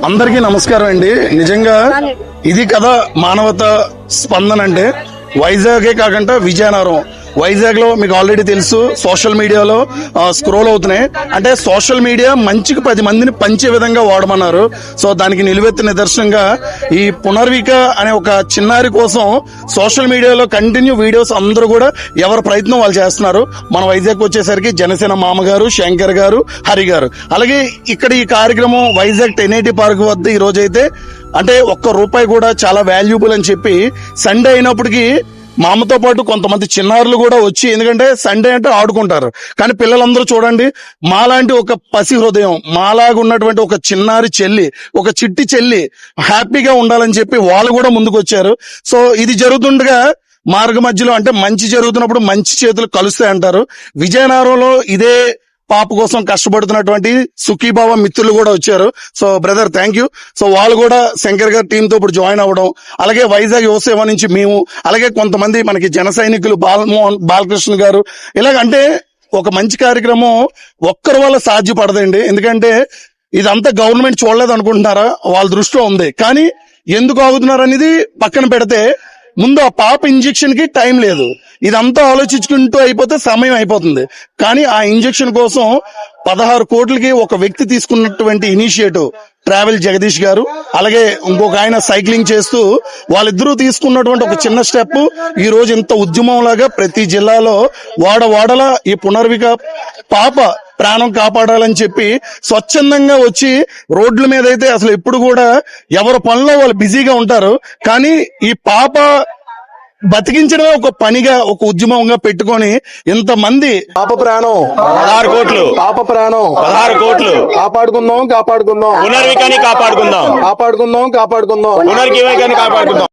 అందరికీ నమస్కారం అండి. నిజంగా ఇది కదా మానవత స్పందన అంటే. వైజాగే కాకుండా విజయనగరం, వైజాగ్ లో మీకు ఆల్రెడీ తెలుసు సోషల్ మీడియాలో స్క్రోల్ అవుతున్నాయి. అంటే సోషల్ మీడియా మంచికి 10 మందిని పంచే విధంగా వాడమన్నారు. సో దానికి నిలువెత్తు నిదర్శనంగా ఈ పునర్విక అనే ఒక చిన్నారి కోసం సోషల్ మీడియాలో కంటిన్యూ వీడియోస్ అందరూ కూడా ఎవరి ప్రయత్నం వాళ్ళు చేస్తున్నారు. మన వైజాగ్ వచ్చేసరికి జనసేన మామగారు, శంకర్ గారు, హరి గారు. అలాగే ఇక్కడ ఈ కార్యక్రమం వైజాగ్ 1080 పార్క్ వద్ద ఈ రోజైతే అంటే ₹1 కూడా చాలా వాల్యుబుల్ అని చెప్పి సండే అయినప్పటికీ మా అమ్మతో పాటు కొంతమంది చిన్నారులు కూడా వచ్చి, ఎందుకంటే సండే అంటే ఆడుకుంటారు, కానీ పిల్లలందరూ చూడండి మాలాంటి ఒక పసి హృదయం, మాలాగా ఉన్నటువంటి ఒక చిన్నారి చెల్లి, ఒక చిట్టి చెల్లి హ్యాపీగా ఉండాలని చెప్పి వాళ్ళు కూడా ముందుకు వచ్చారు. సో ఇది జరుగుతుండగా మార్గ మధ్యలో అంటే మంచి జరుగుతున్నప్పుడు మంచి చేతులు కలుస్తాయి అంటారు. విజయనగరంలో ఇదే పాప కోసం కష్టపడుతున్నటువంటి సుఖీభావ మిత్రులు కూడా వచ్చారు. So brother thank you. So వాళ్ళు కూడా శంకర్ గారి టీంతో ఇప్పుడు జాయిన్ అవ్వడం, అలాగే వైజాగ్ యువసేవ నుంచి మేము, అలాగే కొంతమంది మనకి జన సైనికులు బాలకృష్ణ గారు, ఇలాగంటే ఒక మంచి కార్యక్రమం ఒక్కరి వల్ల సాధ్యపడదండి. ఎందుకంటే ఇదంతా గవర్నమెంట్ చూడలేదు అనుకుంటున్నారా, వాళ్ళ దృష్టిలో ఉంది. కానీ ఎందుకు ఆగుతున్నారు అనేది పక్కన పెడితే ముందు ఆ పాప ఇంజెక్షన్ కి టైం లేదు. ఇదంతా ఆలోచించుకుంటూ అయిపోతే సమయం అయిపోతుంది. కానీ ఆ ఇంజెక్షన్ కోసం 16 కోట్లకి ఒక వ్యక్తి తీసుకున్నటువంటి ఇనిషియేటివ్ ట్రావెల్ జగదీష్ గారు, అలాగే ఇంకొక ఆయన సైక్లింగ్ చేస్తూ వాళ్ళిద్దరూ తీసుకున్నటువంటి ఒక చిన్న స్టెప్ ఈ రోజు ఇంత ఉద్యమం లాగా ప్రతి జిల్లాలో వాడవాడలా ఈ పునర్విక పాప ప్రాణం కాపాడాలని చెప్పి స్వచ్ఛందంగా వచ్చి రోడ్ల మీద అయితే అసలు ఎప్పుడు కూడా ఎవరి పనిలో వాళ్ళు బిజీగా ఉంటారు. కానీ ఈ పాప బతికించడమే ఒక పనిగా, ఒక ఉద్యమంగా పెట్టుకొని ఇంతమంది పాప ప్రాణం 16 కోట్లు, పాప ప్రాణం 16 కోట్లు కాపాడుకుందాం, కాపాడుకుందాం, పునర్వికాన్ని కాపాడుకుందాం, కాపాడుకుందాం, కాపాడుకుందాం, పునర్వికాన్ని కాపాడుకుందాం.